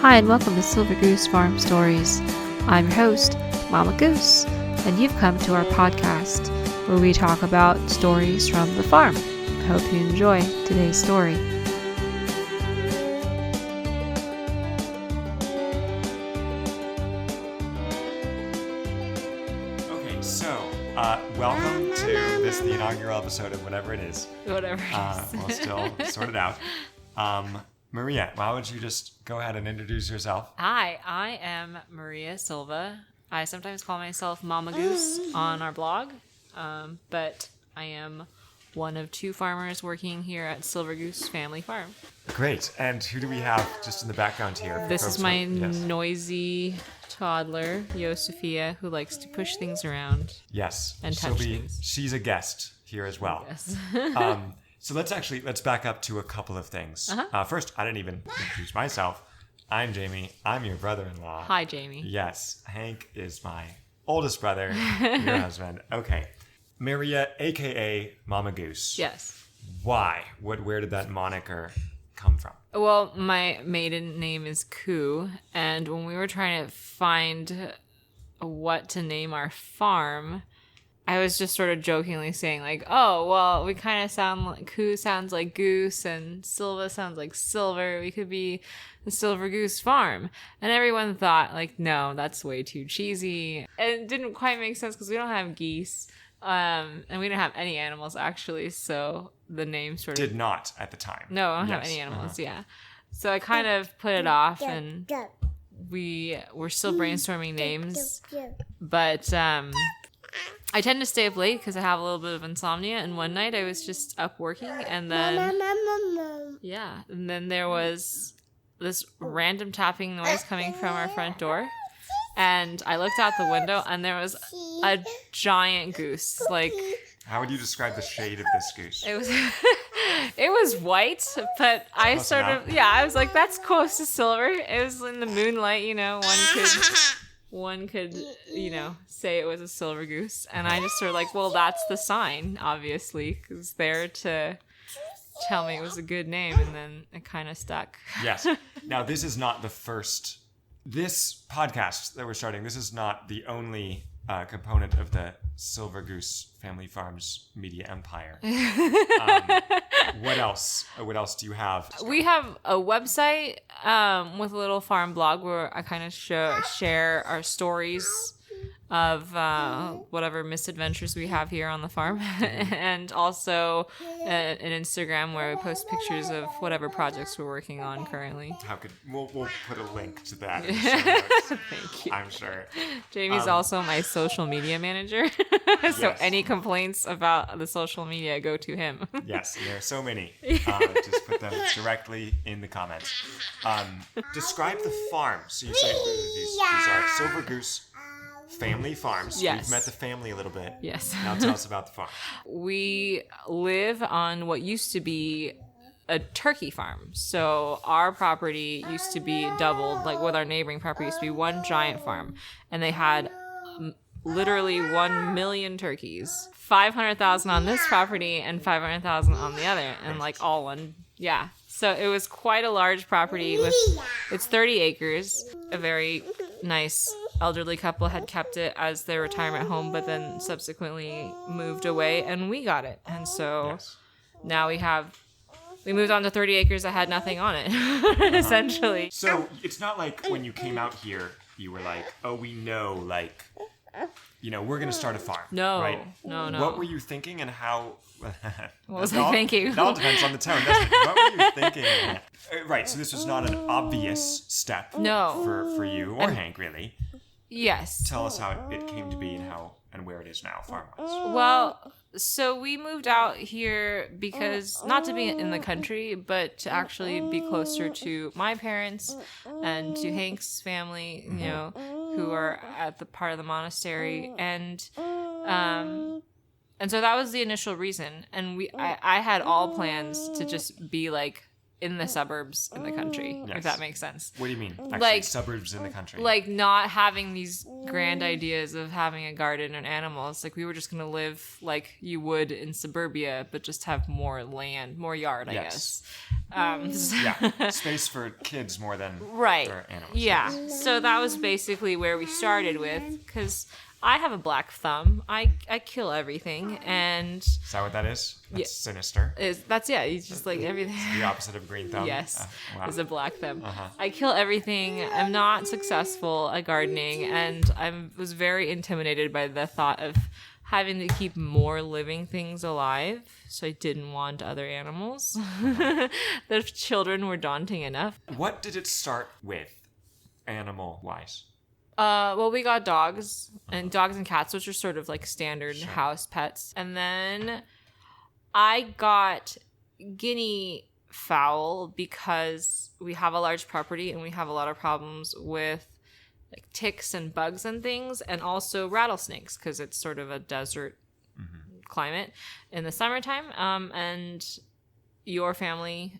Hi and welcome to Silver Goose Farm Stories. I'm your host, Mama Goose, and you've come to our podcast where we talk about stories from the farm. I hope you enjoy today's story. Okay, so welcome to the inaugural episode of whatever it is. Whatever it is. We'll still sort it out. Maria, why don't you just go ahead and introduce yourself? Hi, I am Maria Silva. I sometimes call myself Mama Goose on our blog, but I am one of two farmers working here at Silver Goose Family Farm. Great. And who do we have just in the background here? This is my noisy toddler, Iosefia, who likes to push things around. Yes. And touch things. She's a guest here as well. Yes. So let's back up to a couple of things. Uh-huh. First, I didn't even introduce myself. I'm Jamie. I'm your brother-in-law. Hi, Jamie. Yes. Hank is my oldest brother, your husband. Okay. Maria, a.k.a. Mama Goose. Yes. Why? Where did that moniker come from? Well, my maiden name is Koo, and when we were trying to find what to name our farm, I was just sort of jokingly saying like, oh, well, we kind of sound like Koo sounds like goose and Silva sounds like silver. We could be the Silver Goose Farm. And everyone thought like, no, that's way too cheesy. And it didn't quite make sense because we don't have geese. And we didn't have any animals actually. So the name sort of Did not at the time. No, I don't have any animals. Yeah. So I kind of put it off and we were still brainstorming names, but, I tend to stay up late because I have a little bit of insomnia, and one night I was just up working, and then there was this random tapping noise coming from our front door, and I looked out the window, and there was a giant goose. Like, how would you describe the shade of this goose? it was it was white, but I was like, that's close to silver. It was in the moonlight, one could, say it was a silver goose. And I just sort of like, well, that's the sign, obviously, because there to tell me it was a good name. And then it kind of stuck. Yes. Now, this is not this podcast that we're starting, this is not the only component of the Silver Goose Family Farms media empire. What else? What else do you have? We have a website with a little farm blog where I kind of share our stories of whatever misadventures we have here on the farm, and also an Instagram where we post pictures of whatever projects we're working on currently. We'll put a link to that in the show notes. Thank you. I'm sure. Jamie's also my social media manager, so Yes. any complaints about the social media go to him. Yes, and there are so many. Just put them directly in the comments. Describe the farm. So you say these are Silver Goose Family Farms. Yes. We've met the family a little bit. Yes. Now tell us about the farm. We live on what used to be a turkey farm. So our property used to be doubled, like with our neighboring property used to be one giant farm. And they had literally 1 million turkeys. 500,000 on this property and 500,000 on the other. And like all one. Yeah. So it was quite a large property it's 30 acres. A very nice elderly couple had kept it as their retirement home, but then subsequently moved away, and we got it. And so now we moved on to 30 acres that had nothing on it, essentially. So it's not like when you came out here, you were like, oh, we know, like, we're going to start a farm. No, right? no. What were you thinking and how? What was I thinking? It all depends on the tone, doesn't it? What were you thinking? Right, so this was not an obvious step for you or Hank, really. Yes. Tell us how it came to be and where it is now, farm-wise. Well, so we moved out here because, not to be in the country, but to actually be closer to my parents and to Hank's family, who are at the part of the monastery. And so that was the initial reason. And I had all plans to just be like in the suburbs in the country, Yes. if that makes sense. What do you mean? Actually, Like- suburbs in the country. Like not having these grand ideas of having a garden and animals. Like we were just going to live like you would in suburbia, but just have more land, more yard, I Yes. guess. Yeah, space for kids more than Right. for animals. Yeah. So that was basically where we started with, because I have a black thumb. I kill everything, and Is that what that is? That's Yeah. sinister. that's it's just like everything. The opposite of green thumb. Yes, Wow. is a black thumb. Uh-huh. I kill everything. I'm not successful at gardening, and I was very intimidated by the thought of having to keep more living things alive. So I didn't want other animals. The children were daunting enough. What did it start with, animal-wise? Well, we got dogs and cats, which are sort of like standard house pets. And then I got guinea fowl because we have a large property and we have a lot of problems with like ticks and bugs and things, and also rattlesnakes because it's sort of a desert climate in the summertime. And your family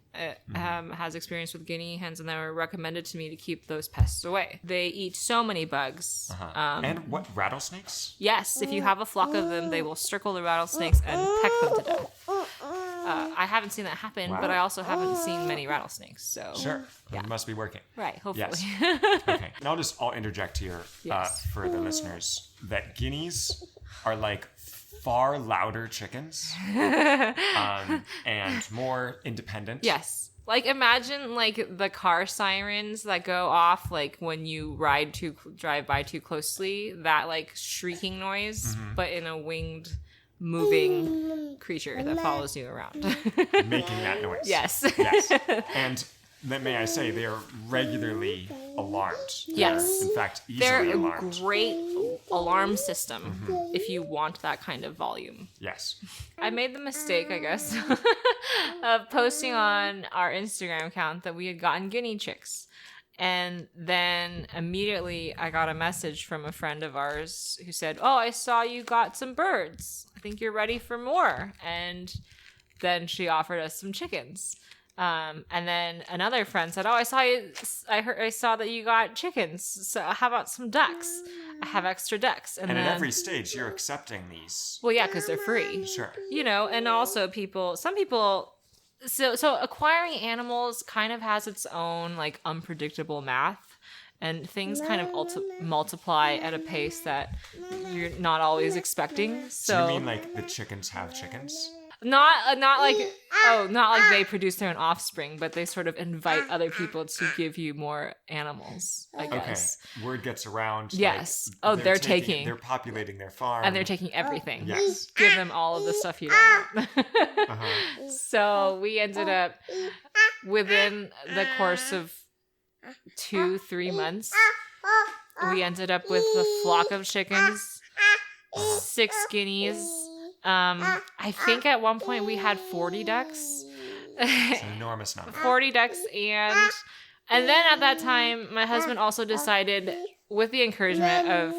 has experience with guinea hens, and they were recommended to me to keep those pests away. They eat so many bugs. And what, rattlesnakes? Yes, if you have a flock of them, they will circle the rattlesnakes and peck them to death. I haven't seen that happen, but I also haven't seen many rattlesnakes. So Sure. It must be working. right, hopefully. Yes. Okay. And I'll interject here Yes. for the listeners that guineas are like far louder chickens and more independent. Yes. Like imagine like the car sirens that go off like when you drive by too closely, that like shrieking noise, but in a winged moving creature that follows you around. Making that noise. Yes. Yes. And then may I say they are regularly alarmed. Yes. They're, in fact, They're easily a alarmed. great alarm system if you want that kind of volume. Yes. I made the mistake, I guess, of posting on our Instagram account that we had gotten guinea chicks. And then immediately I got a message from a friend of ours who said, "Oh, I saw you got some birds. I think you're ready for more." And then she offered us some chickens. And then another friend said, "Oh, I saw that you got chickens. So how about some ducks? I have extra ducks." And And then, at every stage, you're accepting these. well, yeah, because they're free. Sure. You know, and also some people, so acquiring animals kind of has its own like unpredictable math, and things kind of multiply at a pace that you're not always expecting. So Do you mean like the chickens have chickens? not like they produce their own offspring, but they sort of invite other people to give you more animals, I guess. Okay. Word gets around. Yes. Like, Oh, they're taking. They're populating their farm. And they're taking everything. Yes. Give them all of the stuff you don't want. Uh-huh. So we ended up, within the course of 2-3 months, we ended up with a flock of chickens, 6 guineas. I think at one point we had 40 ducks. It's an enormous number. 40 ducks, and then at that time my husband also decided, with the encouragement of,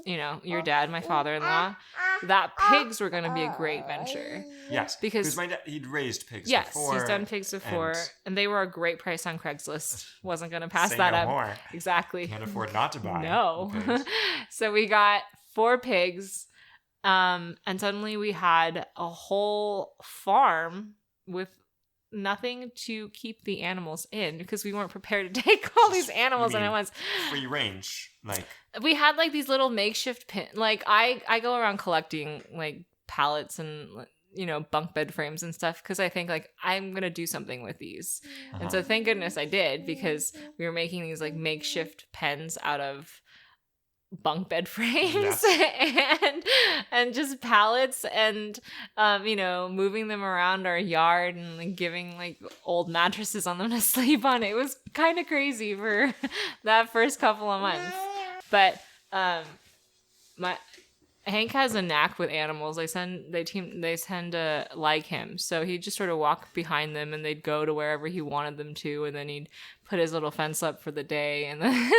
you know, your dad, my father-in-law, that pigs were going to be a great venture. Yes. Because my dad, he'd raised pigs Yes, before. he's done pigs before, and they were a great price on Craigslist. Wasn't going to pass Say that no up. more. Exactly. Can't afford not to buy. No. pigs. So we got 4 pigs, and suddenly we had a whole farm with nothing to keep the animals in, because we weren't prepared to take all these animals in at once. Free range, like We had like these little makeshift like I go around collecting like pallets and, you know, bunk bed frames and stuff, because I think like I'm gonna do something with these. And so thank goodness I did, because we were making these like makeshift pens out of bunk bed frames and just pallets, and you know, moving them around our yard and like giving like old mattresses on them to sleep on. It was kind of crazy for that first couple of months, but Hank has a knack with animals. They tend to like him. So he'd just sort of walk behind them and they'd go to wherever he wanted them to, and then he'd put his little fence up for the day and then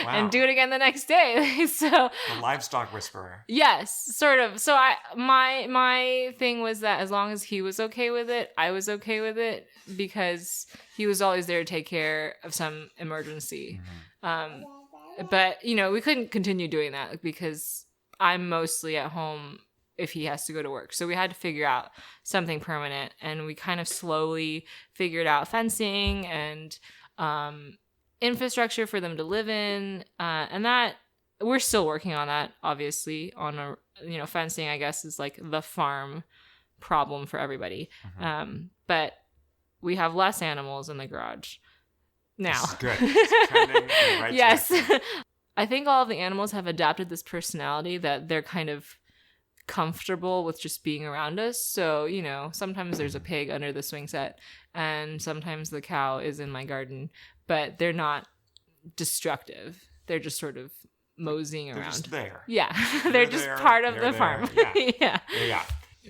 and do it again the next day. So a livestock whisperer. Yes, sort of. So my thing was that as long as he was okay with it, I was okay with it, because he was always there to take care of some emergency. But we couldn't continue doing that because I'm mostly at home if he has to go to work. So we had to figure out something permanent, and we kind of slowly figured out fencing and infrastructure for them to live in. And that we're still working on that, obviously, on fencing, I guess, is like the farm problem for everybody. But we have less animals in the garage now. This is good. It's trending in the right yes. direction. I think all of the animals have adapted this personality that they're kind of comfortable with just being around us. So, sometimes there's a pig under the swing set, and sometimes the cow is in my garden, but they're not destructive. They're just sort of moseying around. They're just there. Yeah. They're just part of the farm. Yeah. Yeah.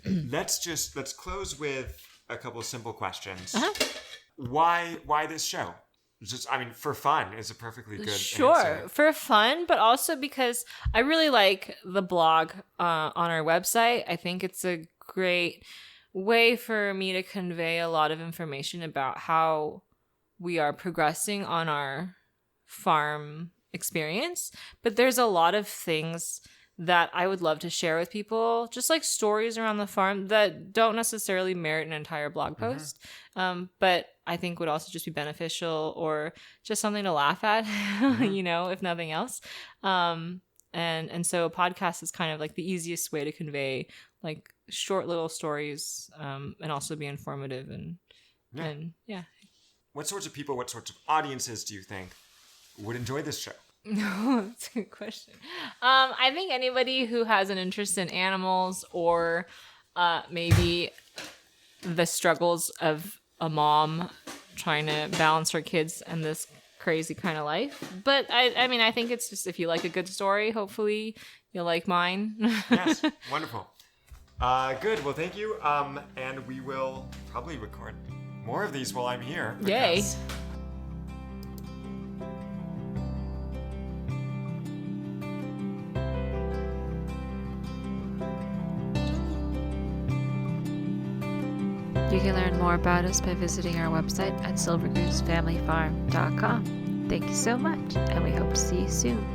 Let's close with a couple of simple questions. Why this show? Just, for fun is a perfectly good answer. For fun, but also because I really like the blog on our website. I think it's a great way for me to convey a lot of information about how we are progressing on our farm experience. But there's a lot of things that I would love to share with people, just like stories around the farm that don't necessarily merit an entire blog post, but I think would also just be beneficial or just something to laugh at, if nothing else. And so a podcast is kind of like the easiest way to convey like short little stories, and also be informative and yeah. What sorts of people, what sorts of audiences do you think would enjoy this show? No, that's a good question. I think anybody who has an interest in animals, or maybe the struggles of a mom trying to balance her kids and this crazy kind of life. But I think it's just, if you like a good story, hopefully you'll like mine. Yes, wonderful. Good. Well, thank you. And we will probably record more of these while I'm here. Yay. You can learn more about us by visiting our website at silvergoosefamilyfarm.com. Thank you so much, and we hope to see you soon.